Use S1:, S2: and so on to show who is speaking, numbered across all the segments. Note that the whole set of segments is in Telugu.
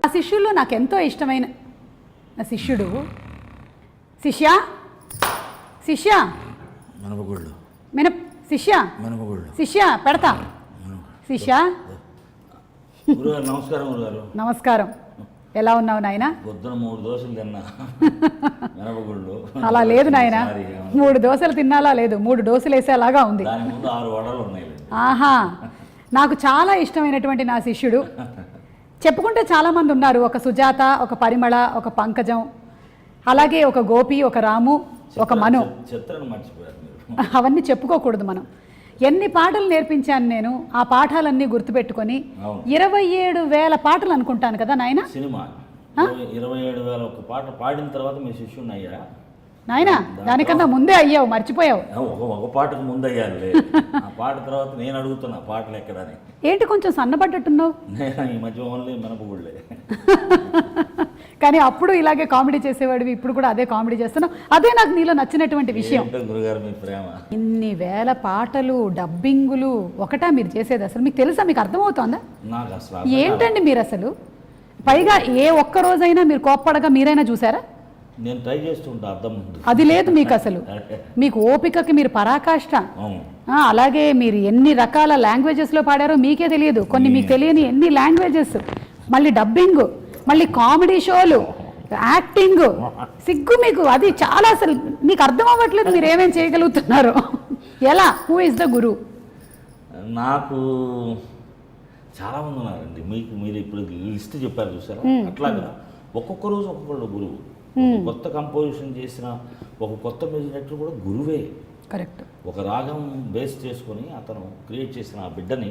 S1: ఆ శిష్యుల్లో నాకు ఎంతో ఇష్టమైన నా శిష్యుడు శిష్య శిష్య
S2: మనపగుళ్ళు
S1: శిష్య
S2: మనపగుళ్ళు
S1: శిష్య పెడతా శిష్య.
S2: గురుగారు నమస్కారం. గురుగారు
S1: నమస్కారం. ఎలా ఉన్నావు నాయన?
S2: పొద్దున 3 దోశలు తిన్నా మినపగుళ్ళు.
S1: అలా లేదు నాయన, 3 దోశలు తిన్నాలా లేదు, 3 డోసులు వేసేలాగా ఉంది.
S2: దాని ముందు 6 వడలు ఉన్నాయి.
S1: ఆహా, నాకు చాలా ఇష్టమైనటువంటి నా శిష్యుడు. చెప్పుకుంటే చాలామంది ఉన్నారు. ఒక సుజాత, ఒక పరిమళ, ఒక పంకజం, అలాగే ఒక గోపి, ఒక రాము, ఒక మను.
S2: చిత్రాన్ని మర్చిపోయారు మీరు.
S1: అవన్నీ చెప్పుకోకూడదు మనం. ఎన్ని పాటలు నేర్పించాను నేను, ఆ పాఠాలన్నీ గుర్తుపెట్టుకొని 27,000 పాటలు అనుకుంటాను కదా నాయన.
S2: సినిమా 27,000 ఒక పాట పాడిన తర్వాత మీ శిష్యుని అయ్యా
S1: నాయన. దానికన్నా ముందే అయ్యావు, మర్చిపోయావు.
S2: ఒక పాటకు ముందు అయ్యాలి. ఆ పాట తర్వాత నేను అడుగుతున్నా పాటలు ఎక్కడని.
S1: ఏంటి కొంచెం సన్నపడ్డట్టున్నావు?
S2: నేను ఈ మధ్య ఓన్లీ మినపగుళ్ళే.
S1: కానీ అప్పుడు ఇలాగే కామెడీ చేసేవాడివి, ఇప్పుడు కూడా అదే కామెడీ చేస్తున్నావు. అదే నాకు నీలో నచ్చినటువంటి విషయం.
S2: గురుగారు మీ ప్రేమ.
S1: ఇన్ని వేల పాటలు, డబ్బింగులు ఒకటా మీరు చేసేది? అసలు మీకు తెలుసా? మీకు అర్థమవుతోందా?
S2: నాకు అసలు
S1: ఏంటండి మీరు అసలు? పైగా ఏ ఒక్క రోజైనా మీరు కోప్పడగా మీరైనా చూసారా?
S2: నేను ట్రై చేస్తుంటా అర్థం.
S1: అది లేదు మీకు అసలు. మీకు ఓపికకి మీరు పరాకాష్ట. అలాగే మీరు ఎన్ని రకాల లాంగ్వేజెస్లో పాడారో మీకే తెలియదు. కొన్ని మీకు తెలియని ఎన్ని లాంగ్వేజెస్, మళ్ళీ డబ్బింగ్, మళ్ళీ కామెడీ షోలు, యాక్టింగ్. సిగ్గు మీకు అది చాలా. అసలు మీకు అర్థం అవ్వట్లేదు మీరు ఏమేమి చేయగలుగుతున్నారు. ఎలా? హూ ఇస్ ద గురు?
S2: నాకు చాలామంది ఉన్నారండి. మీరు ఇప్పుడు లిస్ట్ చెప్పారు చూసారా, అట్లాగా ఒక్కొక్క రోజు ఒక్కొక్కళ్ళు గురువు. కొత్త కంపోజిషన్ చేసిన ఒక కొత్త మ్యూజిక్ డైరెక్టర్ కూడా గురువే.
S1: కరెక్ట్.
S2: ఒక రాగం బేస్ చేసుకొని అతను క్రియేట్ చేసిన ఆ బిడ్డని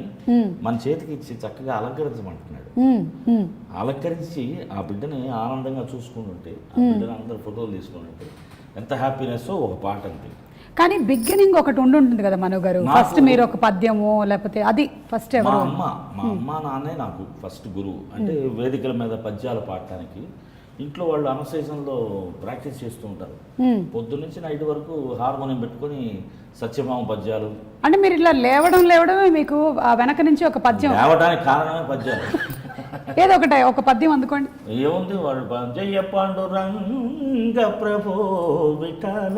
S2: మన చేతికి ఇచ్చి చక్కగా అలంకరించమంటున్నాడు. అలంకరించి ఆ బిడ్డని ఆనందంగా చూసుకుంటుంటే, ఆ బిడ్డని అందరు ఫోటోలు తీసుకుంటుంటే ఎంత హ్యాపీనెస్ ఒక పాట అంటే.
S1: కానీ బిగినింగ్ ఒకటి ఉంటుంది కదా మను గారు. ఫస్ట్ మీరు ఒక పద్యమో లేకపోతే అది ఫస్ట్ ఎవరు?
S2: మా అమ్మ నాన్నే నాకు ఫస్ట్ గురువు. అంటే వేదికల మీద పద్యాలు పాడటానికి ఇంట్లో వాళ్ళు అనసీజన్లో ప్రాక్టీస్ చేస్తూ ఉంటారు. పొద్దున్నుంచి నైట్ వరకు హార్మోనియం పెట్టుకొని సత్యభామ పద్యాలు. అంటే
S1: మీరు ఇలా లేవడమే మీకు వెనక నుంచి ఒక పద్యం.
S2: లేవడానికి కారణమే పద్యాలు.
S1: ఏదో ఒక పద్యం అందుకోండి.
S2: ఏముంది, వాళ్ళు జయ పాండురంగ ప్రభో విఠల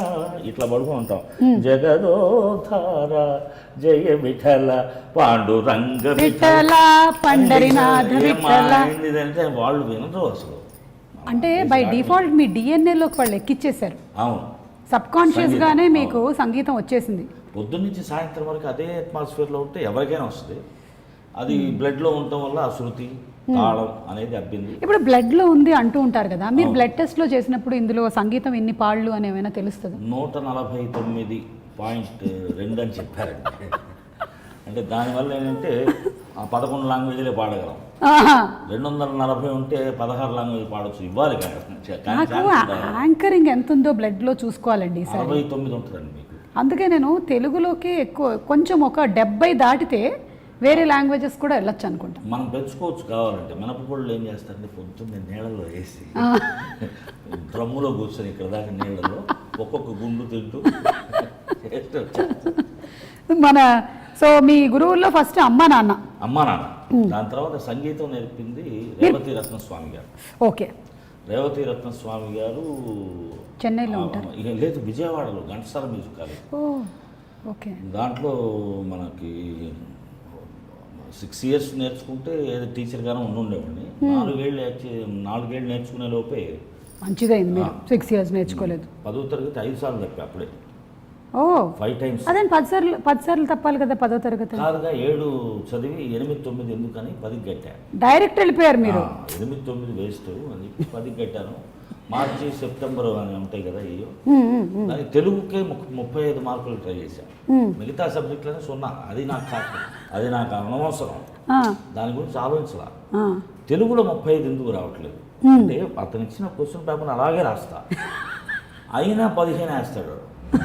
S2: ఇట్లా పడుకుని ఉంటాం. జగదోధార జయ విఠల పాండురంగ విఠల పండరినాథ విఠల. ఏంటిదంటే వాళ్ళు వినరు అసలు. అంటే
S1: బై డిఫాల్ట్ మీ డిఎన్ఏలోకి వాళ్ళు ఎక్కిచ్చేశారు.
S2: అవును,
S1: సబ్ కాన్షియస్ గానే మీకు సంగీతం వచ్చేసింది.
S2: పొద్దున్నుంచి సాయంత్రం వరకు అదే అట్మాస్ఫియర్లో ఉంటే ఎవరికైనా వస్తుంది. అది బ్లడ్లో ఉండటం వల్ల ఆ శృతి తాళం అనేది అబ్బింది.
S1: ఇప్పుడు బ్లడ్లో ఉంది అంటూ ఉంటారు కదా, మీరు బ్లడ్ టెస్ట్లో చేసినప్పుడు ఇందులో సంగీతం ఎన్ని పాళ్ళు అని ఏమైనా తెలుస్తుంది?
S2: 149.2 అని చెప్పారండి. అంటే దానివల్ల ఏంటంటే 11 లాంగ్వేజ్లే పాడగలం. 240 ఉంటే 16 లాంగ్వేజ్ పాడవచ్చు. ఇవ్వాలి కదా.
S1: యాంకరింగ్ ఎంత ఉందో బ్లడ్లో చూసుకోవాలండి.
S2: 69 ఉంటుందండి మీకు. అందుకే
S1: నేను తెలుగులోకి ఎక్కువ, కొంచెం ఒక 70 దాటితే వేరే లాంగ్వేజెస్ కూడా వెళ్ళొచ్చు అనుకుంటా.
S2: మనం పెంచుకోవచ్చు కావాలంటే. మినపగుళ్ళు ఏం చేస్తారంటే పొద్దున్నే నీళ్ళలో వేసి డ్రమ్ములో కూర్చొని ఇక్కడ దాకా నీళ్ళలో ఒక్కొక్క గుండు తింటూ
S1: సో మీ గురువుల్లో ఫస్ట్ అమ్మా నాన్న.
S2: దాని తర్వాత సంగీతం నేర్పింది రేవతి రత్నస్వామి గారు.
S1: ఓకే.
S2: రేవతి రత్నస్వామి గారు
S1: చెన్నైలో ఉంటారు.
S2: లేదు, విజయవాడలో ఘంటసాల మ్యూజిక్ కాలేజ్.
S1: ఓకే.
S2: దాంట్లో మనకి 6 years నేర్చుకుంటే ఏదో టీచర్గానే ఉండేవాడిని. 4 ఏళ్ళు నేర్చుకునే లోపే
S1: మంచిగా అయింది. మీరు 6 years నేర్చుకోలేదు.
S2: 10వ తరగతి 5 సార్లు తప్పి అప్పుడే. 5 times.
S1: అదే 10 సార్లు తప్పాలి కదా 10వ తరగతి.
S2: కాదుగా 7 చదివి 8, 9 ఎందుకని 10కి కట్టా.
S1: డైరెక్ట్ వెళ్ళిపోయారు మీరు.
S2: 8, 9 వేస్ట్ అని 10కి కట్టాను. మార్చి సెప్టెంబర్ అని ఉంటాయి కదా అయ్యో. దానికి తెలుగుకే 35 మార్కులు ట్రై చేశాను. మిగతా సబ్జెక్టులనే 0. అది నాకు అనవసరం. దాని గురించి ఆలోచించలా. తెలుగులో 35 ఎందుకు రావట్లేదు అంటే అతను ఇచ్చిన క్వశ్చన్ పేపర్ అలాగే రాస్తా, అయినా 15 వేస్తాడు.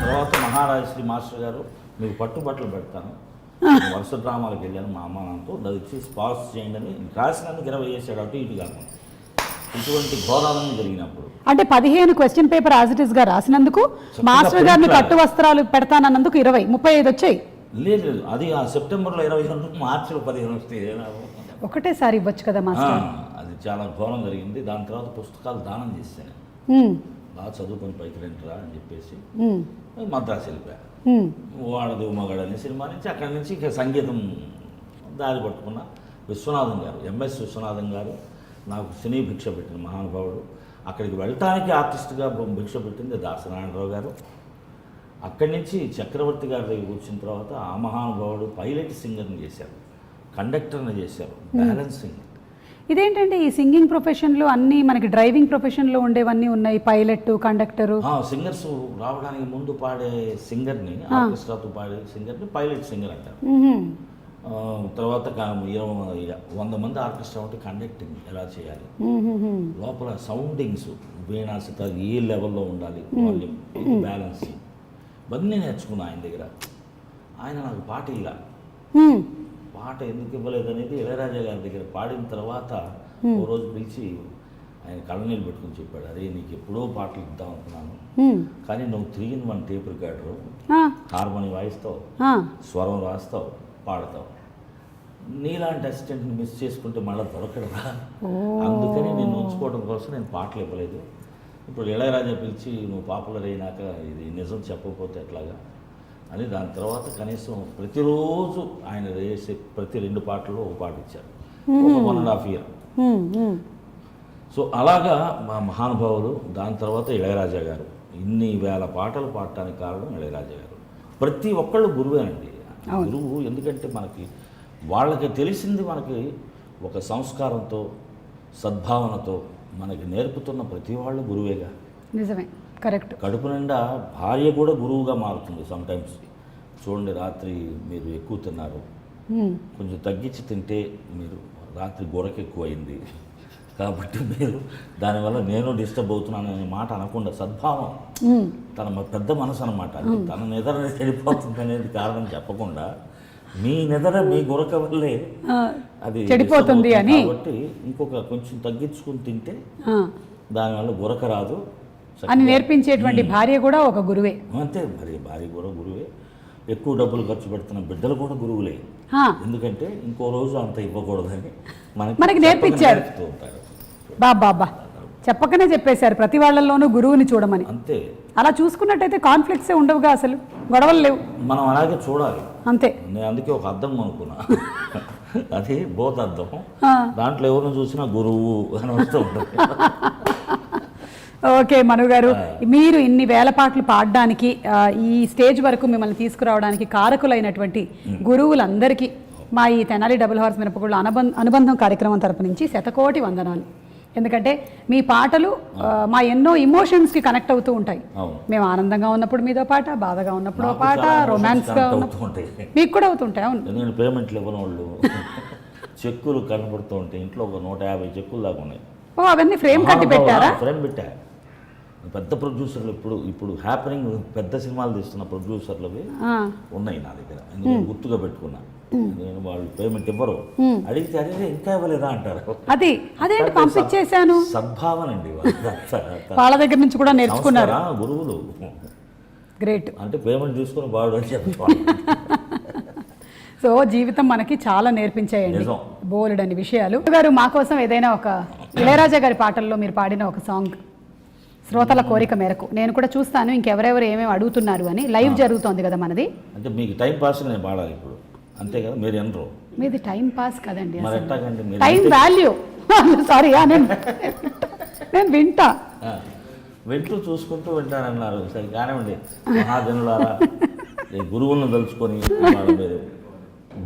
S2: తర్వాత మహారాజశ్రీ మాస్టర్ గారు మీకు పట్టుబట్టలు పెడతాను, వరుస డ్రామాలకు వెళ్ళాను మా అమ్మ నాన్నతో, అది ఇచ్చి పాస్ చేయండి అని రాసినందుకు 20 వేసాడు. అటు ఇటు కాకుండా ఇటువంటి ఘోరాలన్నీ జరిగినప్పుడు
S1: అంటే 15 question paper as it is గా రాసినందుకు మాస్టర్ గారిని కట్టు వస్త్రాలు పెడతానన్నందుకు 20, 35 వచ్చాయి.
S2: లేదు, అది ఆ సెప్టెంబర్లో 22, మార్చిలో 15 వస్తే
S1: ఒకటేసారి ఇవ్వచ్చు కదా మాస్టర్.
S2: అది అది చాలా ఘోరం జరిగింది. దాని తర్వాత పుస్తకాలు దానం చేశాను. బాగా చదువుకొని పైకి రండిరా అని చెప్పేసి మద్రాసు వెళ్ళిపోయా. వాడది మగాడు అనే సినిమా నుంచి అక్కడి నుంచి ఇక సంగీతం దారి పట్టుకున్న విశ్వనాథం గారు, ఎంఎస్ విశ్వనాథం గారు నాకు సినీ భిక్ష పెట్టిన మహానుభావుడు. అక్కడికి వెళ్ళటానికి ఆర్టిస్ట్గా భిక్ష పెట్టింది దాసనారాయణరావు గారు. అక్కడి నుంచి చక్రవర్తి గారి దగ్గర కూర్చున్న తర్వాత ఆ మహానుభావుడు పైలట్ సింగర్ని చేశారు, కండక్టర్ని చేశారు, బ్యాలెన్సింగ్.
S1: ఇదేంటంటే ఈ సింగింగ్ ప్రొఫెషన్లో అన్నీ మనకి డ్రైవింగ్ ప్రొఫెషన్లో ఉండేవన్నీ ఉన్నాయి, పైలట్, కండక్టరు.
S2: సింగర్స్ రావడానికి ముందు పాడే సింగర్ని, ఆర్కెస్ట్రాతో పాడే సింగర్ని పైలట్ సింగర్ అంటారు. తర్వాత 100 మంది ఆర్కెస్ట్రా ఉంటే కండక్టింగ్ ఎలా చేయాలి, లోపల సౌండింగ్స్ వీణా సితార్ ఏ లెవెల్లో ఉండాలి, వాల్యూమ్, బ్యాలెన్సింగ్ ఇవన్నీ నేర్చుకున్నా ఆయన దగ్గర. ఆయన నాకు పాట ఇలా పాట ఎందుకు ఇవ్వలేదు అనేది ఇళయరాజా గారి దగ్గర పాడిన తర్వాత ఓ రోజు పిలిచి ఆయన కళ్ళనీళ్ళు పెట్టుకుని చెప్పాడు, అరే నీకు ఎప్పుడో పాటలు ఇద్దాం అనుకున్నాను, కానీ నువ్వు 3-in-1 టేప్ రికార్డరు, హార్మోని వాయిస్తావు, స్వరం రాస్తావు, పాడతావు, నీలాంటి అసిస్టెంట్ని మిస్ చేసుకుంటే మళ్ళీ దొరకడరా, అందుకని నేను ఉంచుకోవడం కోసం నేను పాటలు ఇవ్వలేదు. ఇప్పుడు ఇళయరాజా పిలిచి నువ్వు పాపులర్ అయినాక ఇది నిజం చెప్పకపోతే ఎట్లాగా అని దాని తర్వాత కనీసం ప్రతిరోజు ఆయన వేసే ప్రతి 2 పాటల్లో ఒక పాట ఇచ్చారు, 1.5 year. సో అలాగా మా మహానుభావులు. దాని తర్వాత ఇళయరాజా గారు ఇన్ని వేల పాటలు పాడటానికి కారణం ఇళయరాజా గారు. ప్రతి ఒక్కళ్ళు గురువేనండి. గురువు ఎందుకంటే మనకి వాళ్ళకి తెలిసింది మనకి ఒక సంస్కారంతో సద్భావనతో మనకి నేర్పుతున్న ప్రతి వాళ్ళు గురువేగా.
S1: నిజమే, కరెక్ట్.
S2: కడుపు నిండా భార్య కూడా గురువుగా మారుతుంది సమ్టైమ్స్. చూడండి, రాత్రి మీరు ఎక్కువ తిన్నారు, కొంచెం తగ్గించి తింటే మీరు రాత్రి గొరక ఎక్కువైంది కాబట్టి మీరు దానివల్ల నేను డిస్టర్బ్ అవుతున్నాను అనే మాట అనకుండా సద్భావం, తన పెద్ద మనసు అనమాట, తన నిద్ర చెడిపోతుంది అనేది కారణం చెప్పకుండా మీ నిద్ర మీ గొరక వల్లే అది
S1: చెడిపోతుంది అని,
S2: కాబట్టి ఇంకొక కొంచెం తగ్గించుకుని తింటే దానివల్ల గొరక రాదు
S1: అని నేర్పించేటువంటి భార్య కూడా ఒక గురువే.
S2: అంతే, మరి భార్య కూడా గురువే. ఎక్కువ డబ్బులు ఖర్చు పెడుతున్న బిడ్డలు కూడా గురువులే. ఎందుకంటే ఇంకో రోజు అంత ఇవ్వకూడదని
S1: మనకి నేర్పించారు. బాబా చెప్పకనే చెప్పేశారు ప్రతి వాళ్ళల్లోనూ గురువుని చూడమని.
S2: అంతే,
S1: అలా చూసుకున్నట్టయితే కాన్ఫ్లిక్ట్సే ఉండవుగా, అసలు గొడవలు లేవు.
S2: మనం అలాగే చూడాలి.
S1: అంతే.
S2: నేను అందుకే ఒక అద్దం కొనుక్కున్నా, అది బోత్ అద్దం. దాంట్లో ఎవరిని చూసినా గురువు అని వస్తూ ఉంటుంది.
S1: ఓకే మను గారు, మీరు ఇన్ని వేల పాటలు పాడడానికి ఈ స్టేజ్ వరకు మిమ్మల్ని తీసుకురావడానికి కారకులైనటువంటి గురువులందరికీ మా ఈ తెనాలి డబుల్ హార్స్ మినపగుళ్ళ అనుబంధం కార్యక్రమం తరపు నుంచి శతకోటి వందనాలు. ఎందుకంటే మీ పాటలు మా ఎన్నో ఇమోషన్స్కి కనెక్ట్ అవుతూ ఉంటాయి. మేము ఆనందంగా ఉన్నప్పుడు మీదో పాట, బాధగా ఉన్నప్పుడు పాట, రొమాన్స్గా ఉన్నప్పుడు మీకు కూడా అవుతుంటాయి. అవును,
S2: పేమెంట్లు ఇవ్వని వాళ్ళు చెక్కులు కనబడుతూ ఉంటాయి. ఇంట్లో ఒక 150 చెక్కులు దాకా ఉన్నాయి.
S1: ఓ, అవన్నీ ఫ్రేమ్ కట్టి పెట్టారా?
S2: ఫ్రేమ్ పెట్టా. పెద్ద ప్రొడ్యూసర్లు ఇప్పుడు హ్యాపెనింగ్ పెద్ద సినిమాలు తీస్తున్న ప్రొడ్యూసర్లవి ఉన్నాయి నా దగ్గర. ఎందుకంటే గుర్తుగా పెట్టుకున్నా. నేను వాళ్ళు పేమెంట్ ఇవ్వరు, అడిగితే అడిగితే ఇంకా ఇవ్వలేదా అంటారు.
S1: అది అదేంటి పంపించేశాను.
S2: సద్భావన అండి
S1: వాళ్ళ దగ్గర నుంచి కూడా నేర్చుకున్నారు
S2: గురువులు.
S1: గ్రేట్.
S2: అంటే పేమెంట్ తీసుకుని బాడు అని చెప్పాలి.
S1: సో జీవితం మనకి చాలా నేర్పించాయండి, బోలెడని విషయాలు. గారు మా కోసం ఏదైనా ఒక ఇళయరాజా గారి పాటల్లో మీరు పాడిన ఒక సాంగ్, శ్రోతల కోరిక మేరకు. నేను కూడా చూస్తాను ఇంకెవరెవరు ఏమేమి అడుగుతున్నారు అని. లైవ్ జరుగుతోంది కదా మనది.
S2: అంటే మీకు టైం పాస్ నేను పాడాలి ఇప్పుడు, అంతే కదా? మీరు ఎనరు,
S1: మీది టైం పాస్ కదండి,
S2: టైం
S1: వాల్యూ. సారీ, నేను వింటా,
S2: వింటూ చూసుకుంటూ వింటానన్నారు. సరే కానివ్వండి. మహాజనులారా, గురువులను తలుచుకొని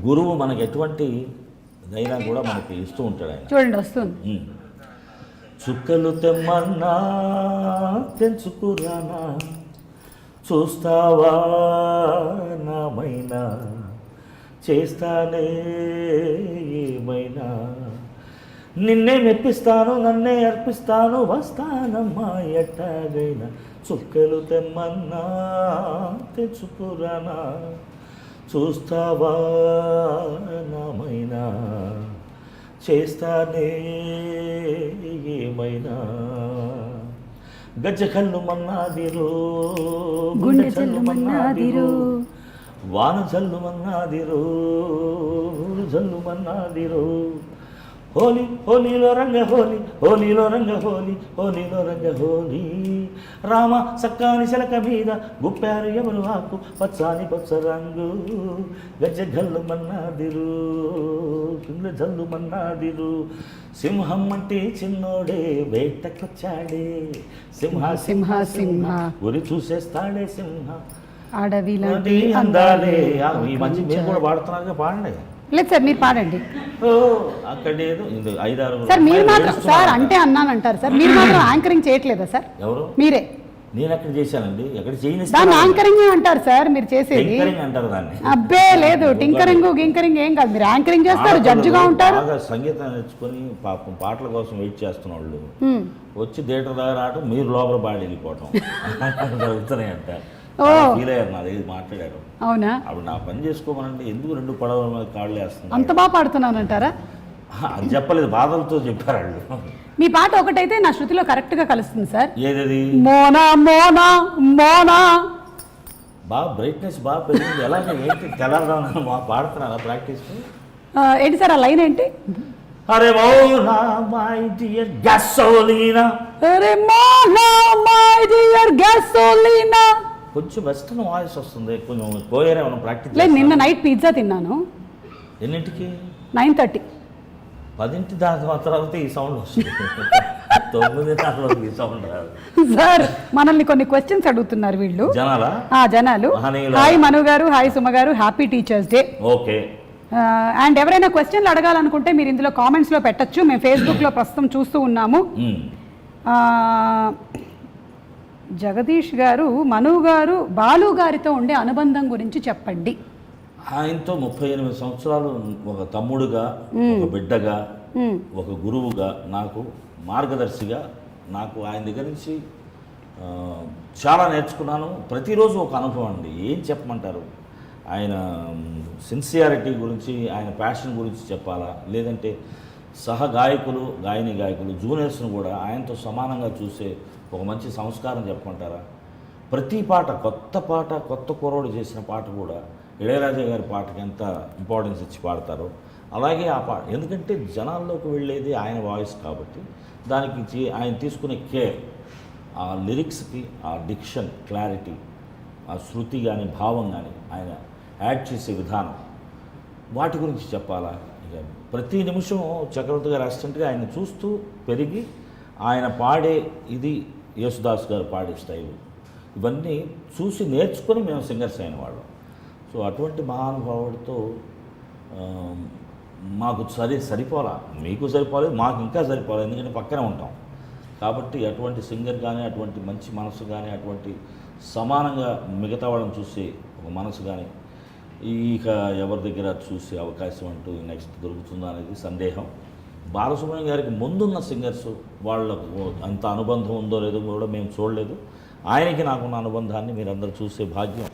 S2: గురువు మనకి ఎటువంటి దైనా కూడా మనకి ఇస్తూ ఉంటాడు ఆయన.
S1: చూడండి వస్తుంది.
S2: చుక్కలు తెమ్మన్నా తెంచుకురానా, చూస్తావా నామైనా, చేస్తానే ఏమైనా, నిన్నే మెప్పిస్తాను నన్నే అర్పిస్తాను, వస్తానమ్మా ఎట్టాగైనా. చుక్కలు తెమ్మన్నా తెంచుకురానా, చూస్తావా నామైనా, చేస్తానే ఏమైనా. గజ్జ కళ్ళు మన్నాదిరో, గుండె చల్లు మన్నాదిరో, వాన చల్లు మన్నాదిరో, జల్లు మన్నాదిరో, హోలీ హోలీలో రంగ హోలీ హోలీలో రంగ హోలీ హోలీలో రంగ హోలీ రామ సక్కాని శలక మీద గుప్పారు ఎవరు ఆకు పచ్చాని పచ్చ రంగు గజ్జ గల్లు మన్నాదిరు కింద జల్లు మన్నాదిరు సింహం అంటే చిన్నోడే వేటకొచ్చాడే సింహ సింహ సింహ ఉరి చూసేస్తాడే సింహ
S1: అడవిలో
S2: అందాలే ఈ మంచి మీరు కూడా పాడుతున్నారుగా పాడండి.
S1: లేదు సార్ మీరు పాడండి
S2: ఓ అక్కడేదో 5-6
S1: సార్. మీరు మాత్రం సార్ అంటే అన్నానంటారు సార్. మీరు మాత్రం యాంకరింగ్ చేయట్లేదా సార్?
S2: ఎవరు?
S1: మీరే.
S2: నేను ఎక్కడ చేశానండి? ఎక్కడ
S1: దాన్ని యాంకరింగ్ అంటారు సార్ మీరు చేసేది.
S2: అంటారు దాన్ని.
S1: అబ్బే లేదు, టింకరింగ్ గింకరింగ్ ఏం కాదు. మీరు యాంకరింగ్ చేస్తారు, జడ్జిగా ఉంటారు.
S2: బాగా సంగీతం నేర్చుకుని పాపం పాటల కోసం వెయిట్ చేస్తున్న వాళ్ళు వచ్చి థియేటర్ దగ్గర రావటం, మీరు లోపల బాగా వెళ్ళిపోవటం జరుగుతున్నాయి అంట. ఫీల్ అయ్యారు, నా దగ్గర మాట్లాడారు.
S1: అవునా?
S2: అప్పుడు నా పని చేసుకోమనండి, ఎందుకు 2 పడవల మీద కాళ్ళు వేస్తున్నారు?
S1: అంత బాగా పాడుతున్నానంటారా?
S2: అది చెప్పలేదు, బాధలతో చెప్పారు వాళ్ళు.
S1: మీ పాట ఒకటైతే నా శృతిలో కరెక్ట్ గా కలుస్తుంది సార్.
S2: ఏదది?
S1: మోనా మోనా మోనా.
S2: బాగా బ్రైట్నెస్ బాగా పెరిగింది. ఎలాగ ఏంటి తెలంగాణ పాడుతున్నారా ప్రాక్టీస్?
S1: ఏంటి సార్ ఆ లైన్ ఏంటి?
S2: అరే మోనా మై డియర్ గ్యాసోలీనా,
S1: అరే మోనా మై డియర్ గ్యాసోలీనా.
S2: కొంచెం వెస్టర్న్ వాయిస్ వస్తుంది, కొంచెం కోయర్ ఏమైనా ప్రాక్టీస్?
S1: లేదు, నిన్న నైట్ పిజ్జా తిన్నాను.
S2: ఎన్నింటికి?
S1: 9:30.
S2: 10 దాకా తర్వాత ఈ సౌండ్ వస్తుంది. 9 దాకా ఈ సౌండ్ రాదు
S1: సార్. మనల్ని కొన్ని క్వశ్చన్స్ అడుగుతున్నారు వీళ్ళు
S2: జనాలా?
S1: జనాలు. హాయ్ మను గారు, హాయ్ సుమ గారు, happy teachers day.
S2: Okay.
S1: And ఎవరైనా క్వశ్చన్లు అడగాలనుకుంటే మీరు ఇందులో కామెంట్స్లో పెట్టచ్చు. మేము ఫేస్బుక్లో ప్రస్తుతం చూస్తూ ఉన్నాము. జగదీష్ గారు, మను గారు, బాలు గారితో ఉండే అనుబంధం గురించి చెప్పండి.
S2: ఆయనతో 38 సంవత్సరాలు ఒక తమ్ముడుగా, ఒక బిడ్డగా, ఒక గురువుగా, నాకు మార్గదర్శిగా, నాకు ఆయన దగ్గర నుంచి చాలా నేర్చుకున్నాను. ప్రతిరోజు ఒక అనుభవం అండి. ఏం చెప్పమంటారు? ఆయన సిన్సియారిటీ గురించి, ఆయన ప్యాషన్ గురించి చెప్పాలా, లేదంటే సహ గాయకులు, గాయకులు జూనియర్స్ను కూడా ఆయనతో సమానంగా చూసే ఒక మంచి సంస్కారం చెప్పమంటారా? ప్రతి పాట, కొత్త కుర్రోడు చేసిన పాట కూడా ఇళయరాజా గారి పాటకి ఎంత ఇంపార్టెన్స్ ఇచ్చి పాడతారో అలాగే ఆ పాట. ఎందుకంటే జనాల్లోకి వెళ్ళేది ఆయన వాయిస్ కాబట్టి దానికి ఆయన తీసుకునే కేర్, ఆ లిరిక్స్కి, ఆ డిక్షన్ క్లారిటీ, ఆ శృతి కానీ భావం కానీ ఆయన యాడ్ చేసే విధానం, వాటి గురించి చెప్పాలా? ఇక ప్రతి నిమిషం చక్రవర్తి గారు అసిస్టెంట్గా ఆయన చూస్తూ పెరిగి ఆయన పాడే ఇది, యేసుదాస్ గారు పాడే స్టైలు, ఇవన్నీ చూసి నేర్చుకొని మేము సింగర్స్ అయిన వాళ్ళం. సో అటువంటి మహానుభావుడితో మాకు సరిపోలా, మీకు సరిపోలేదు, మాకు ఇంకా సరిపోలేదు, ఎందుకంటే పక్కనే ఉంటాం కాబట్టి. అటువంటి సింగర్ కానీ, అటువంటి మంచి మనసు కానీ, అటువంటి సమానంగా మిగతా వాళ్ళని చూసే ఒక మనసు కానీ ఇక ఎవరి దగ్గర చూసే అవకాశం అంటూ నెక్స్ట్ దొరుకుతుందా అనేది సందేహం. బాలసుబ్రహ్మణ్యం గారికి ముందున్న సింగర్స్ వాళ్ళకు అంత అనుబంధం ఉందో లేదో కూడా మేము చూడలేదు. ఆయనకి నాకున్న అనుబంధాన్ని మీరందరూ చూసే భాగ్యం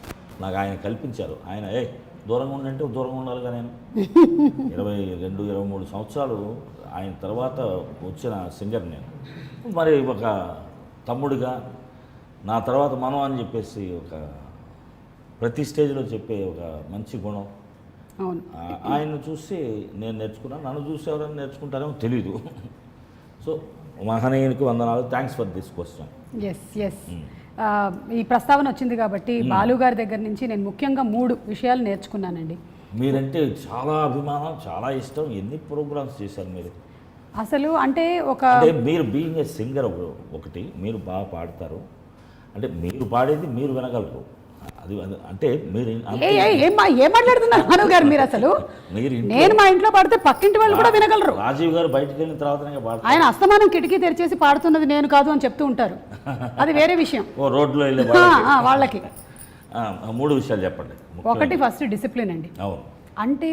S2: నాకు ఆయన కల్పించారు. ఆయన దూరంగా ఉండంటే దూరంగా ఉండాలిగా. నేను 22-23 సంవత్సరాలు ఆయన తర్వాత వచ్చిన సింగర్ నేను. మరి ఒక తమ్ముడిగా నా తర్వాత మనం అని చెప్పేసి ఒక ప్రతి స్టేజ్లో చెప్పే ఒక మంచి గుణం ఆయన్ని చూసి నేను నేర్చుకున్నాను. నన్ను చూసి ఎవరైనా నేర్చుకుంటారేమో తెలీదు. సో మహనీయునికి వందనాలు. Thanks for this question.
S1: Yes ఈ ప్రస్తావన వచ్చింది కాబట్టి బాలు గారి దగ్గర నుంచి నేను ముఖ్యంగా 3 విషయాలు నేర్చుకున్నానండి.
S2: మీరంటే చాలా అభిమానం, చాలా ఇష్టం. ఎన్ని ప్రోగ్రామ్స్ చేశారు మీరు?
S1: అసలు అంటే
S2: మీరు బీయింగ్ ఏ సింగర్ ఒకటి, మీరు బాగా పాడతారు, అంటే మీరు పాడేది మీరు వినగలరు. అది అంటే మీరు
S1: ఏం మాట్లాడుతున్నారు మను గారు మీరు? అసలు నేను మా ఇంట్లో పాడితే పక్కింటి వాళ్ళు కూడా వినగలరు.
S2: రాజీవ్ గారు బయటకు వెళ్ళిన తర్వాత
S1: ఆయన అస్తమానం కిటికీ తెరిచేసి పాడుతున్నది నేను కాదు అని చెప్తూ ఉంటారు. అది వేరే విషయం.
S2: రోడ్లో వెళ్ళే
S1: వాళ్ళకి
S2: 3 విషయాలు చెప్పండి.
S1: ఒకటి ఫస్ట్ డిసిప్లిన్ అండి.
S2: అవును.
S1: అంటే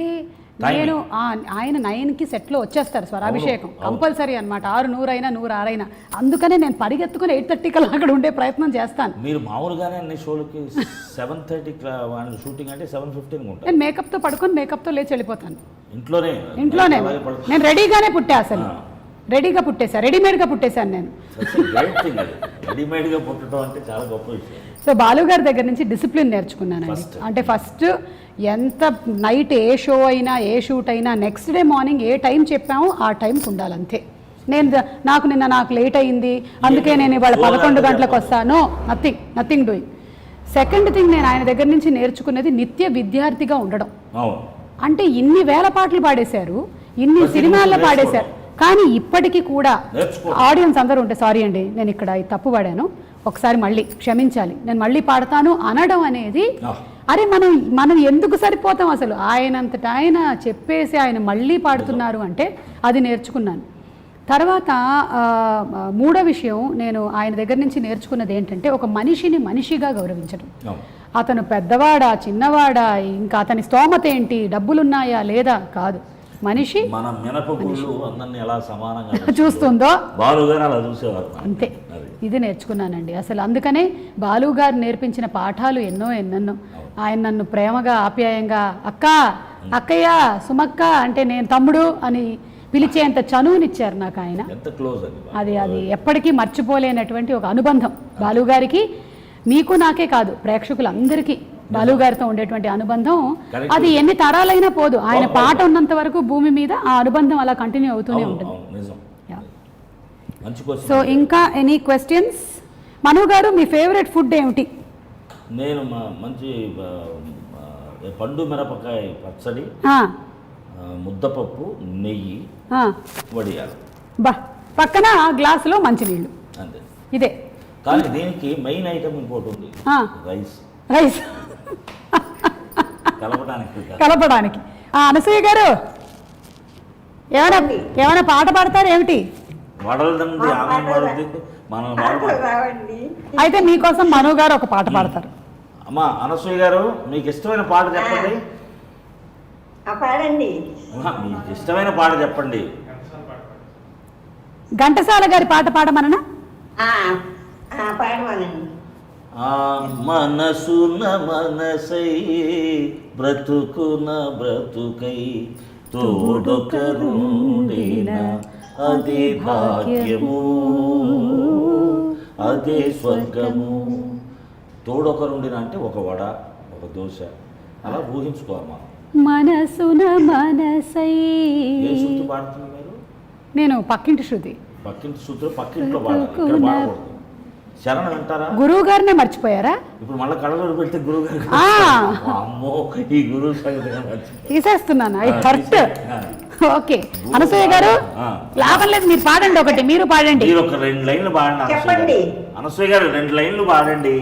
S1: నేను ఆయన 9కి సెట్లో వచ్చేస్తారు, స్వరాభిషేకం కంపల్సరీ అనమాట. 6:100 అయినా 106 అయినా. అందుకనే నేను పరిగెత్తుకుని 8:30 కల్లా అక్కడ ఉండే ప్రయత్నం చేస్తాను.
S2: మీరు మామూలుగానే అన్ని షోలకి 7:30 షూటింగ్ అంటే 7:15 ఉంటాను.
S1: నేను మేకప్తో పడుకొని మేకప్తో లేచి వెళ్ళిపోతాను.
S2: ఇంట్లోనే
S1: నేను రెడీగానే పుట్టా. అసలు రెడీగా పుట్టేశాను, రెడీమేడ్గా పుట్టేశాను నేను.
S2: రెడీమేడ్గా పుట్టడం అంటే చాలా గొప్ప విషయం.
S1: సో బాలు గారి దగ్గర నుంచి డిసిప్లిన్ నేర్చుకున్నానండి. అంటే ఫస్ట్ ఎంత నైట్ ఏ షో అయినా ఏ షూట్ అయినా నెక్స్ట్ డే మార్నింగ్ ఏ టైం చెప్పామో ఆ టైంకి ఉండాలి అంతే. నిన్న నాకు లేట్ అయింది అందుకే నేను ఇవాళ 11 గంటలకు వస్తాను, నథింగ్ డూయింగ్. సెకండ్ థింగ్, నేను ఆయన దగ్గర నుంచి నేర్చుకున్నది నిత్య విద్యార్థిగా ఉండడం. అంటే ఇన్ని వేల పాటలు పాడేశారు, ఇన్ని సినిమాల్లో పాడేశారు, కానీ ఇప్పటికీ కూడా ఆడియన్స్ అందరూ ఉంటే సారీ అండి నేను ఇక్కడ తప్పు పాడాను, ఒకసారి మళ్ళీ క్షమించాలి, నేను మళ్ళీ పాడతాను అనడం అనేది, అరే మనం ఎందుకు సరిపోతాం అసలు. ఆయనంతట ఆయన చెప్పేసి ఆయన మళ్ళీ పాడుతున్నారు అంటే అది నేర్చుకున్నాను. తర్వాత మూడో విషయం నేను ఆయన దగ్గర నుంచి నేర్చుకున్నది ఏంటంటే ఒక మనిషిని మనిషిగా గౌరవించడం. అతను పెద్దవాడా చిన్నవాడా, ఇంకా అతని స్తోమత ఏంటి, డబ్బులున్నాయా లేదా కాదు, మనిషి
S2: మన మినపగుళ్ళు అందరిని ఎలా సమానంగా
S1: చూస్తుందో
S2: బాలుగారు అలా చూసేవారు
S1: అంతే. ఇది నేర్చుకున్నానండి అసలు. అందుకనే బాలు గారు నేర్పించిన పాఠాలు ఎన్నెన్నో. ఆయన నన్ను ప్రేమగా ఆప్యాయంగా అక్కయ్య సుమక్క అంటే నేను తమ్ముడు అని పిలిచేంత చనువునిచ్చారు నాకు ఆయన. అది ఎప్పటికీ మర్చిపోలేనటువంటి ఒక అనుబంధం బాలు గారికి. మీకు నాకే కాదు ప్రేక్షకులందరికీ బాలు గారితో ఉండేటువంటి అనుబంధం అది ఎన్ని తరాలైనా పోదు. ఆయన పాట ఉన్నంత వరకు భూమి మీద ఆ అనుబంధం అలా కంటిన్యూ అవుతూనే ఉంటుంది. సో ఇంకా ఎనీ క్వశ్చన్స్? మను గారు మీ ఫేవరెట్ ఫుడ్ ఏమిటి?
S2: నేను మంచి పండు మిరపకాయ పచ్చడి, ముద్దపప్పు, నెయ్యి, వడియాలు,
S1: పక్కన గ్లాసులో మంచినీళ్ళు,
S2: అంతే.
S1: ఇదే.
S2: కానీ దీనికి మెయిన్ ఐటమ్ ఇంకోటి ఉంది,
S1: రైస్ కలపడానికి. అనసూయ గారు ఏమైనా పాట పాడతారు ఏమిటి? అయితే మీకోసం మను గారు ఒక పాట పాడతారు.
S2: అమ్మా అనసూయ గారు మీకు ఇష్టమైన పాట చెప్పండి. మీకు ఇష్టమైన పాట చెప్పండి.
S1: ఘంటసాల గారి పాట పాడమననా?
S2: మనసున మనసై బ్రతుకున బ్రతుకై తోడొకరుండిన అదే భాగ్యము అదే స్వర్గము. తోడొకరుండిన అంటే ఒక వడ ఒక దోశ అలా ఊహించుకోవాలి మనం.
S1: మనసున మనసై.
S2: ఏ శృతి పాడుతుంది మీరు?
S1: నేను పక్కింటి శృతి.
S2: పక్కింటి శృతిలో పక్కింట్లో పాడకూడదు. శరణ వింటారా?
S1: గురువు గారినే మర్చిపోయారా?
S2: ఇప్పుడు మళ్ళీ కళ్ళలో పెడితే గురువు గారు అమ్మో ఈ గురువు
S1: తీసేస్తున్నాను. I hurt. ఓకే అనసూయ గారు లాభం లేదు, మీరు పాడండి, ఒకటి మీరు పాడండి.
S2: మీరు ఒక 2 లైన్లు పాడండి అనసూయ గారు, 2 లైన్లు పాడండి.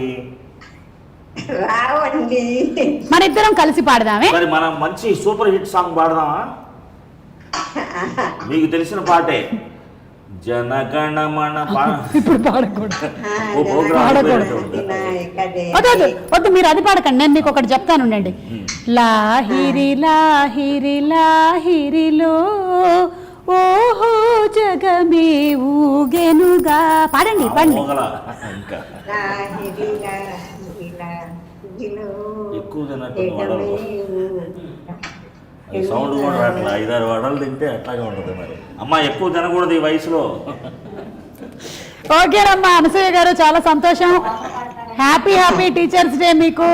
S1: మన ఇద్దరం కలిసి పాడదామే.
S2: మరి మనం మంచి సూపర్ హిట్ సాంగ్ పాడదామా? మీకు తెలిసిన పాటే జనగణమన.
S1: ఇప్పుడు పాడకూడదు, వద్దు మీరు అది పాడకండి, నేను మీకు ఒకటి చెప్తాను ఉండండి. లాహిరి లాహిరి లాహిరిలో ఓహో జగమే ఊగెనుగా. పాడండి పాడండి.
S2: ఎక్కువ సౌండ్ కూడా అట్లా 5-6 వడలు తింటే అట్లాగే ఉంటుంది. మరి అమ్మ ఎక్కువ తినకూడదు ఈ వయసులో.
S1: ఓకేనమ్మా అనసూయ గారు చాలా సంతోషం. హ్యాపీ టీచర్స్ డే మీకు.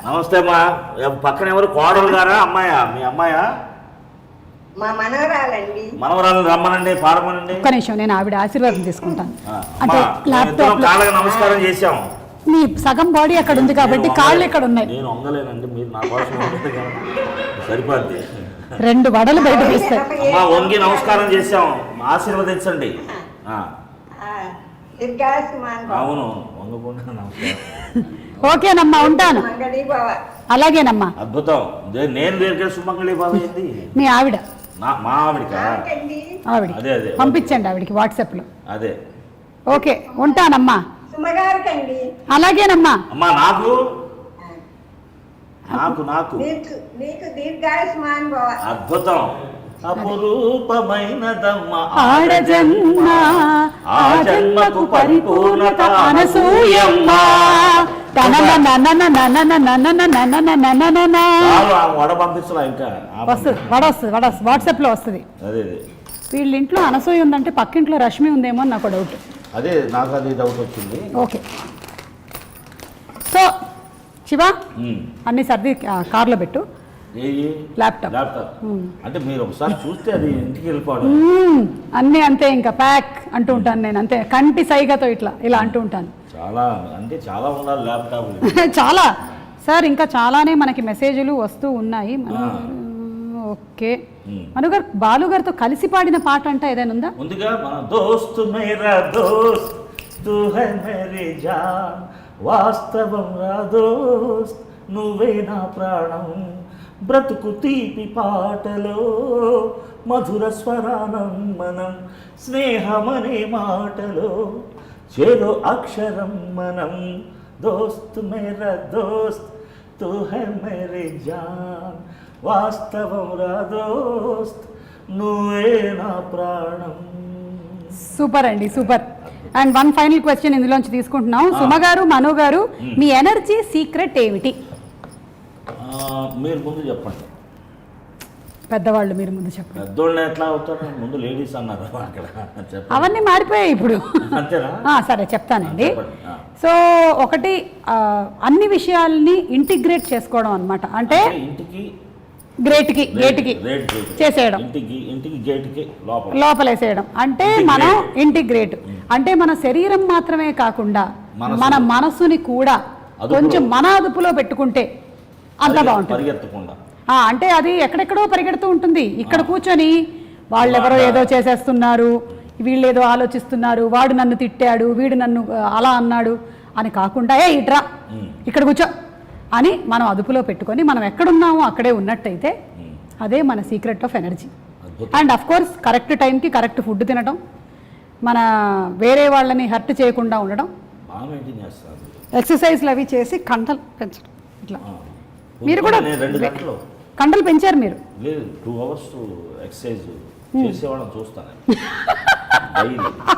S2: నమస్తే అమ్మా. పక్కన ఎవరు కోడలు గారా అమ్మాయా? మీ అమ్మాయా? మనవరాలు రమ్మనండి, పాడమనండి.
S1: ఒక్క నిమిషం నేను ఆవిడ ఆశీర్వాదం తీసుకుంటాను.
S2: నమస్కారం చేశాం.
S1: మీ సగం బాడీ అక్కడ ఉంది కాబట్టి కాళ్ళు ఇక్కడ ఉన్నాయి.
S2: నేను వంగలేనండి, మీరు నా కోసం సరిపోద్ది.
S1: 2 వడలు బయట తీస్తారు.
S2: అమ్మా వంగి నమస్కారం చేశాం, ఆశీర్వదించండి. అవును వంగకుండా నమస్కారం.
S1: ఓకేనమ్మా ఉంటాను. అలాగేనమ్మా.
S2: అద్భుతం. నేను దగ్గర సుమంగళి బాబు ఏంది
S1: మీ ఆవిడ?
S2: మా ఆవిడకా?
S1: ఆవిడ అదే పంపించండి ఆవిడకి వాట్సాప్ లో.
S2: అదే
S1: ఓకే ఉంటానమ్మా. అలాగేనమ్మా.
S2: అమ్మా నాకు నాకు నాకు అద్భుతం. అపురూపమైనదమ్మ ఆడజన్మ, ఆ జన్మకు పరిపూర్ణత అనసూయమ్మ. వడ పంపించలా ఇంకా
S1: వస్తుంది వడ వాట్సాప్లో వస్తుంది.
S2: అదే
S1: వీళ్ళ ఇంట్లో అనసూయ ఉందంటే పక్కింట్లో రష్మి ఉందేమో అని నాకు డౌట్.
S2: అదే నాకు అది డౌట్ వచ్చింది.
S1: ఓకే, సో శివ అన్ని సర్ది కార్లో పెట్టు. ల్యాప్టాప్
S2: అంటే మీరు ఒకసారి చూస్తే అది ఇంటికి వెళ్ళిపోవడం
S1: అన్నీ అంతే, ఇంకా ప్యాక్ అంటూ ఉంటాను నేను, అంతే కంటి సైగతో ఇలా అంటూ ఉంటాను.
S2: చాలా అంటే చాలా ఉండాలి ల్యాప్టాప్.
S1: చాలా సార్, ఇంకా చాలానే మనకి మెసేజ్లు వస్తూ ఉన్నాయి. ఓకే, మనుగారు బాలుగారితో కలిసి పాడిన పాట అంటే ఏదైనా ఉందా?
S2: ముందుగా మన దోస్తు మేరా దోస్త్ తు హై మేరీ జాన్, వాస్తవం రా దోస్త్ నువ్వే నా ప్రాణం, బ్రతుకు తీపి పాటలో మధుర స్వరానం మనం, స్నేహమనే మాటలో చేరో అక్షరం మనం, దోస్త్ మేరా దోస్త్ తు హై మేరీ జాన్, వాస్తవం రా దోస్త్ నువ్వే నా ప్రాణం.
S1: సూపర్ అండి, super. And one final question ఇందులోంచి తీసుకుంటున్నాం. సుమ గారు, మను గారు, మీ ఎనర్జీ సీక్రెట్ ఏమిటి?
S2: మీరు ముందు చెప్పండి.
S1: పెద్దవాళ్ళు మీరు ముందు చెప్పండి.
S2: పెద్దోళ్ళు ఎట్లా అవుతారు, ముందు లేడీస్ అన్నారు అక్కడ.
S1: అవన్నీ మారిపోయాయి ఇప్పుడు.
S2: అంతేనా?
S1: సరే చెప్తానండి. సో ఒకటి, అన్ని విషయాల్ని ఇంటిగ్రేట్ చేసుకోవడం అనమాట. అంటే
S2: ఇంటికి
S1: గేట్కి చేసేయడం,
S2: ఇంటికి గేట్కి
S1: లోపలేసేయడం అంటే మనం ఇంటిగ్రేట్. అంటే మన శరీరం మాత్రమే కాకుండా మన మనసుని కూడా కొంచెం మన అదుపులో పెట్టుకుంటే అంత బాగుంటుంది. అంటే అది ఎక్కడెక్కడో పరిగెడుతూ ఉంటుంది. ఇక్కడ కూర్చొని వాళ్ళెవరో ఏదో చేసేస్తున్నారు, వీళ్ళు ఏదో ఆలోచిస్తున్నారు, వాడు నన్ను తిట్టాడు, వీడు నన్ను అలా అన్నాడు అని కాకుండా, ఇట్రా ఇక్కడ కూర్చో అని మనం అదుపులో పెట్టుకొని మనం ఎక్కడున్నామో అక్కడే ఉన్నట్టయితే అదే మన secret of energy. And of course correct టైంకి కరెక్ట్ ఫుడ్ తినడం, మన వేరే వాళ్ళని హర్ట్ చేయకుండా ఉండడం, ఎక్సర్సైజ్లు అవి చేసి కండలు పెంచడం. ఇట్లా మీరు కూడా కండలు పెంచారు మీరు?
S2: 2 hours ఎక్సర్సైజ్ చేసేవాళ్ళని చూస్తాను.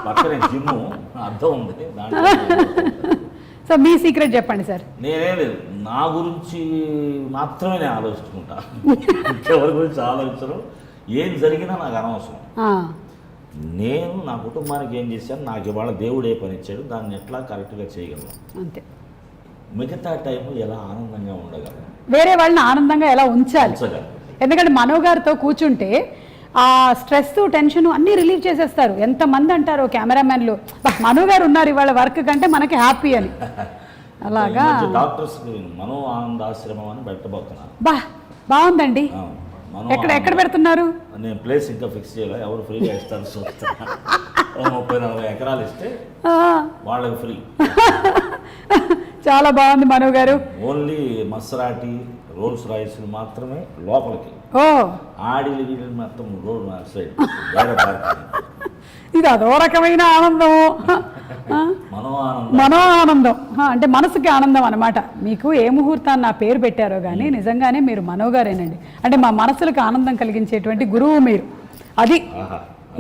S2: పక్కనే జిమ్ అర్థం ఉంది.
S1: సో మీ సీక్రెట్ చెప్పండి సార్.
S2: నేనే లేదు, నా గురించి మాత్రమే నేను ఆలోచించుకుంటా. ఎవరి గురించి ఆలోచించడం, ఏం జరిగినా నాకు అనవసరం. నేను నా కుటుంబానికి ఏం చేశాను, నాకు ఇవాళ దేవుడు ఏ పని ఇచ్చాడు, దాన్ని ఎట్లా కరెక్ట్గా చేయగలను అంతే. మిగతా టైం ఎలా ఆనందంగా ఉండగలను, వేరే వాళ్ళని ఆనందంగా ఎలా ఉంచాలి. ఎందుకంటే మనో గారితో కూర్చుంటే ఆ స్ట్రెస్ టెన్షన్ అన్నీ రిలీవ్ చేసేస్తారు. ఎంతమంది అంటారు కెమెరామెన్లు, మనో గారు ఉన్నారు ఇవాళ వర్క్ కంటే మనకి హ్యాపీ అని. అలాగా డాక్టర్స్ మనో ఆనందాశ్రమం అని పెట్టబోతున్నారు. బాగుందండి. ఎక్కడ పెడుతున్నారు? నేను ప్లేస్ ఇంకా ఫిక్స్ చేయాలి, ఎవరు ఫ్రీగా ఇస్తారు చూస్తాను. 30-40 ఎకరాలు ఇస్తే వాళ్ళకి ఫ్రీ. చాలా బాగుంది మనో గారు. ఓన్లీ మసరాటి రోల్స్ రాయిస్ మాత్రమే లోపలికి, ఆడిలు వీళ్ళు మొత్తం రోడ్ సైడ్. ఇది అదో రకమైన ఆనందము, మనో ఆనందం. అంటే మనసుకి ఆనందం అనమాట. మీకు ఏ ముహూర్తాన్ని నా పేరు పెట్టారో కానీ నిజంగానే మీరు మనో గారేనండి. అంటే మా మనసులకు ఆనందం కలిగించేటువంటి గురువు మీరు. అది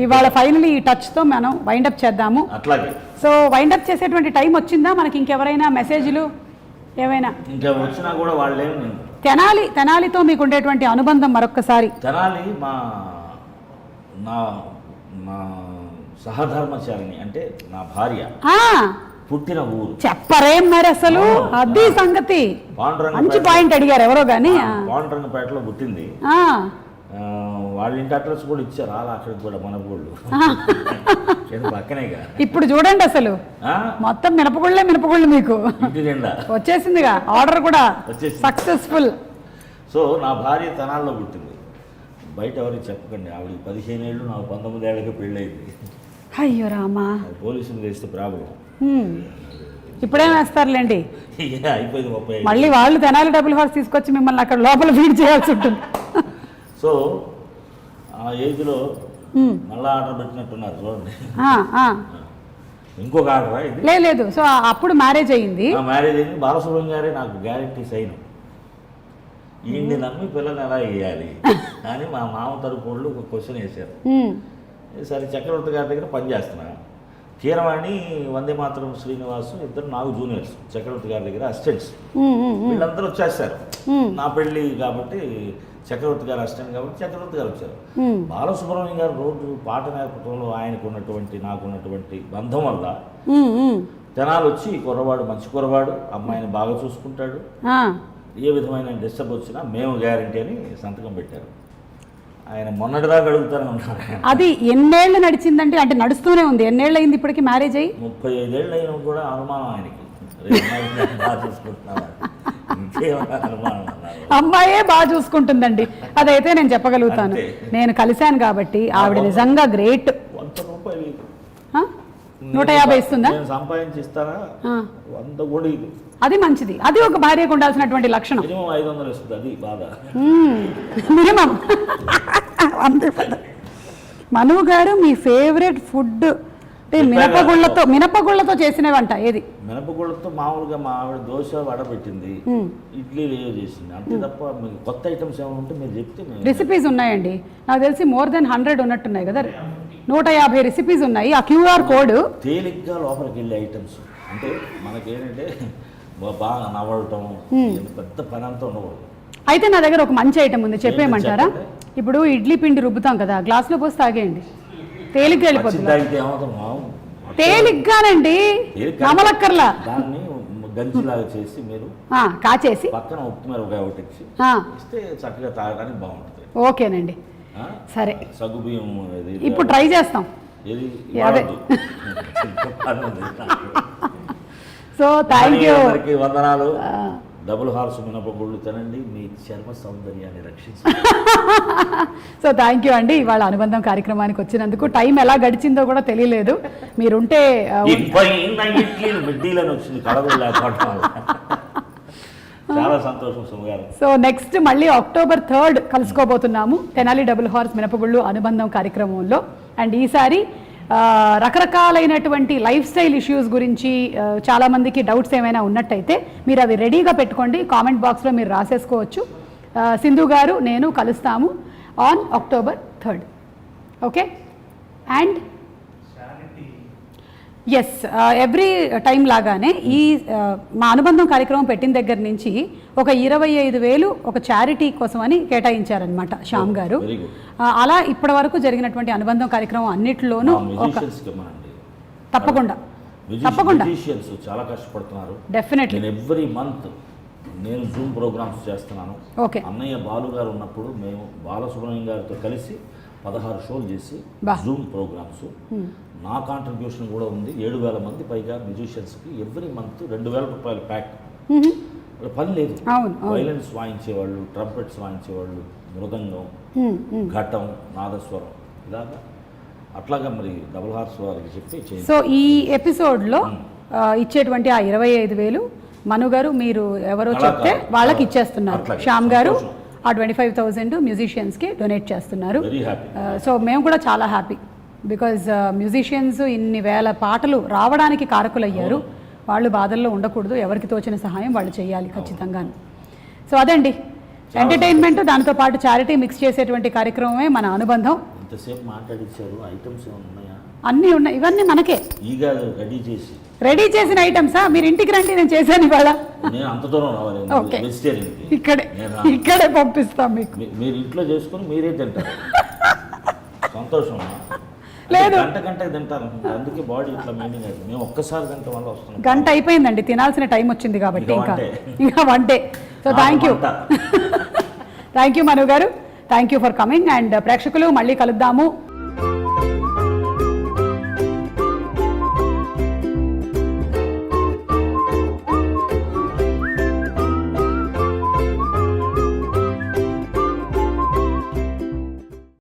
S2: ఇవాళ ఫైనలీ ఈ టచ్తో మనం వైండప్ చేద్దాము. అట్లాగే. సో వైండప్ చేసేటువంటి టైం వచ్చిందా? మనకి ఇంకెవరైనా మెసేజ్లు ఏమైనా ఇంకా వచ్చినా కూడా వాళ్ళే. తెనాలితో మీకు ఉండేటువంటి అనుబంధం మరొక్కసారి. తెనాలి నా సహధర్మచారిణి, అంటే నా భార్య పుట్టిన ఊరు. చెప్పరేం మరి అసలు, అది సంగతి. మంచి పాయింట్ అడిగారు ఎవరో గానీ. పాండురంగపేటలో పుట్టింది. వాళ్ళ ఇంటి అడ్రస్ కూడా ఇచ్చారు, అలా అక్కడికి కూడా మన ఊళ్ళు పక్కనేగా. ఇప్పుడు చూడండి అసలు మొత్తం మినపగుళ్ళు మీకు వచ్చేసిందిగా, ఆర్డర్ కూడా సక్సెస్ఫుల్. సో నా భార్య తెనాల్లో పుట్టింది, బయట ఎవరికి చెప్పకండి. ఆవిడకి 15 ఏళ్ళు, నాకు 19 ఏళ్ళకి పెళ్ళయింది. అయ్యో రామా, పోలీసులు తెస్తే ప్రాబ్లం. ఇప్పుడేం వేస్తారులేండి, అయిపోయింది 30. మళ్ళీ వాళ్ళు తెనాలి డబుల్ హార్స్ తీసుకొచ్చి మిమ్మల్ని అక్కడ లోపల ఫీడ్ చేయాల్సి ఉంటుంది. సో ఆ ఏజ్లో మళ్ళీ ఆర్డర్ పెట్టినట్టున్నారు చూడండి. ఇంకొక ఆర్డర్ ఇది లేదు. సో అప్పుడు మ్యారేజ్ అయింది. బాలసుబ్రహ్మణ్యం గారే నాకు గ్యారెంటీ సైన్, ఈయన్ని నమ్మి పిల్లల్ని ఎలా వేయాలి అని మా మామ తరపు వాళ్ళు ఒక క్వశ్చన్ వేశారు. సరే చక్రవర్తి గారి దగ్గర పనిచేస్తున్నా, కీరవాణి, వందే మాతరం శ్రీనివాసు ఇద్దరు నాకు జూనియర్స్, చక్రవర్తి గారి దగ్గర అసిస్టెంట్స్. వీళ్ళందరూ వచ్చేస్తారు. నా పెళ్ళి కాబట్టి చక్రవర్తి గారు అసిస్టెంట్ కాబట్టి చక్రవర్తి గారు వచ్చారు. బాలసుబ్రహ్మణ్యం గారు రోజు పాట నేర్పడంలో ఆయనకున్నటువంటి నాకున్నటువంటి బంధం వల్ల జనాలు వచ్చి కుర్రవాడు మంచి కుర్రవాడు, అమ్మాయిని బాగా చూసుకుంటాడు, ఏ విధమైన డిస్టర్బ్ వచ్చినా మేము గ్యారంటీ అని సంతకం పెట్టారు. ఆయన మొన్నటిదాకా అడుగుతానే ఉన్నారు.
S1: అది ఎన్నేళ్ళు నడిచిందంటే, అంటే నడుస్తూనే ఉంది. ఎన్నేళ్ళు అయింది ఇప్పటికి మ్యారేజ్ అయ్యి?
S2: 35 ఏళ్ళు అయినా కూడా అనుమానం ఆయనకి, బాగా చూసుకుంటున్నాను, ఇంకేమన్నా అనుమానం అన్నారు.
S1: అమ్మాయే బాగా చూసుకుంటుందండి, అదైతే నేను చెప్పగలుగుతాను. నేను కలిశాను కాబట్టి ఆవిడ నిజంగా గ్రేట్.
S2: 100 రూపాయలు
S1: 150 ఇస్తుందా?
S2: నేను సంపాదించి ఇస్తారా? 100 కూడా ఇది.
S1: అది మంచిది, అది ఒక భార్యకు ఉండాల్సినటువంటి లక్షణం.
S2: మినిమం 500 ఇస్తుంది, అది బాగా
S1: మినిమం. మనువు గారు మీ ఫేవరెట్ ఫుడ్ అంటే మినపగుళ్ళతో చేసిన వంట ఏది?
S2: మినపగుళ్ళతో మామూలుగా మా ఆవిడ దోశ వడ పెట్టింది, ఇడ్లీలు ఏవో చేసింది, అంతే తప్ప మీకు కొత్త ఐటమ్స్ ఏమైనా ఉంటే మీరు చెప్తే.
S1: రెసిపీస్ ఉన్నాయండి, నాకు తెలిసి మోర్ దెన్ 100 ఉన్నట్టున్నాయి కదా, 150 రెసిపీస్ ఉన్నాయి. ఆ QR కోడ్
S2: తేలిగ్గా లోపలికి వెళ్ళే ఐటమ్స్ అంటే మనకేంటంటే బాగా నవ్వటం, పెద్ద పని అంతా ఉండకూడదు.
S1: అయితే నా దగ్గర ఒక మంచి ఐటమ్ ఉంది, చెప్పేయమంటారా? ఇప్పుడు ఇడ్లీ పిండి రుబ్బుతాం కదా, గ్లాస్లో పోసి తాగేయండి, తేలిగ్గా వెళ్ళిపోతుంది. తేలిగ్గానండి, నమలక్కర్లా.
S2: దాన్ని గంజిలాగా చేసి మీరు
S1: కాచేసి
S2: పక్కన ఉప్పు మిరపకాయ ఒకటి ఇస్తే చక్కగా తాగడానికి బాగుంటుంది.
S1: ఓకేనండి, సరే.
S2: సగ్గుబియ్యం
S1: ఇప్పుడు ట్రై చేస్తాం. సో థ్యాంక్ యూ,
S2: వందనాలు. డబుల్ హార్స్ మినపగుళ్ళు తినండి, మీ చర్మ సౌందర్యాన్ని రక్షించండి.
S1: సో థ్యాంక్ యూ అండి, ఇవాళ అనుబంధం కార్యక్రమానికి వచ్చినందుకు. టైం ఎలా గడిచిందో కూడా తెలియలేదు. మీరుంటే
S2: మిడ్డీలను వచ్చింది కలగలు లేకపోవడం. చాలా సంతోషం సుమగారు.
S1: సో నెక్స్ట్ మళ్ళీ October 3rd కలుసుకోబోతున్నాము తెనాలి డబుల్ హార్స్ మినపగుళ్ళు అనుబంధం కార్యక్రమంలో. అండ్ ఈసారి రకరకాలైనటువంటి లైఫ్ స్టైల్ ఇష్యూస్ గురించి చాలామందికి డౌట్స్ ఏమైనా ఉన్నట్టయితే మీరు అవి రెడీగా పెట్టుకోండి, కామెంట్ బాక్స్లో మీరు రాసేసుకోవచ్చు. సింధు గారు నేను కలుస్తాము on October 3rd. Okay. And yes, every time లాగానే ఈ మా అనుబంధం కార్యక్రమం పెట్టిన దగ్గర నుంచి ఒక 25,000 ఒక చారిటీ కోసం అని కేటాయించారనమాట శ్యామ్ గారు. అలా ఇప్పటి వరకు జరిగినటువంటి అనుబంధం కార్యక్రమం అన్నిటిలోనూ తప్పకుండా
S2: చాలా కష్టపడుతున్నారు.
S1: డెఫినెట్లీ
S2: ఎవ్రీ మంత్ నేను జూమ్ ప్రోగ్రామ్స్ చేస్తున్నాను.
S1: ఓకే.
S2: అన్నయ్య బాలు గారు ఉన్నప్పుడు మేము బాలసుబ్రహ్మణ్యం గారితో కలిసి 16 షోలు చేసి జూమ్ ప్రోగ్రామ్స్. నా కాంట్రిబ్యూషన్ కూడా ఉంది. 7,000 మంది పైగా మ్యూజిషియన్స్కి ఎవ్రీ మంత్ 2,000 రూపాయలు ప్యాక్. వాళ్ళ పని లేదు, వైలెన్స్ వాయించేవాళ్ళు, ట్రంపెట్స్ వాయించేవాళ్ళు, మృదంగం, ఘటం, నాదస్వరం, ఇలాగా అట్లాగా మరి డబుల్ హార్స్ వారికి చెప్పి.
S1: సో ఈ ఎపిసోడ్లో ఇచ్చేటువంటి ఆ 25,000 మను గారు మీరు ఎవరో చెప్తే వాళ్ళకి ఇచ్చేస్తున్నారు. శ్యామ్ గారు ఆ 25,000 మ్యూజిషియన్స్కి డొనేట్ చేస్తున్నారు. సో మేము కూడా చాలా హ్యాపీ, బికాజ్ మ్యూజిషియన్స్ ఇన్ని వేల పాటలు రావడానికి కారకులయ్యారు. వాళ్ళు బాధల్లో ఉండకూడదు, ఎవరికి తోచిన సహాయం వాళ్ళు చేయాలి ఖచ్చితంగా. సో అదండి ఎంటర్టైన్మెంట్, దాంతో పాటు చారిటీ మిక్స్ చేసేటువంటి కార్యక్రమమే మన అనుబంధం. అన్నీ ఉన్నాయి, ఇవన్నీ మనకే రెడీ చేసిన ఐటమ్సా. మీరు ఇంటికి రండి, నేను చేశాను ఇవాళ. ఓకే, ఇక్కడే పంపిస్తాం మీకు.
S2: మీరు ఇంట్లో చేసుకుని మీరే తింటారు. సంతోషం
S1: లేదు,
S2: గంట తింటారు, అందుకే బాడీ ఇట్లా మెయింటైన్ అవుతుంది. మేము ఒక్కసారి గంట వల్ల వస్తున్నాం.
S1: గంట అయిపోయిందండి, తినాల్సిన టైం వచ్చింది కాబట్టి ఇంకా వంటే. సో థ్యాంక్ యూ మను గారు, thank you for coming. And ప్రేక్షకులు మళ్ళీ కలుద్దాము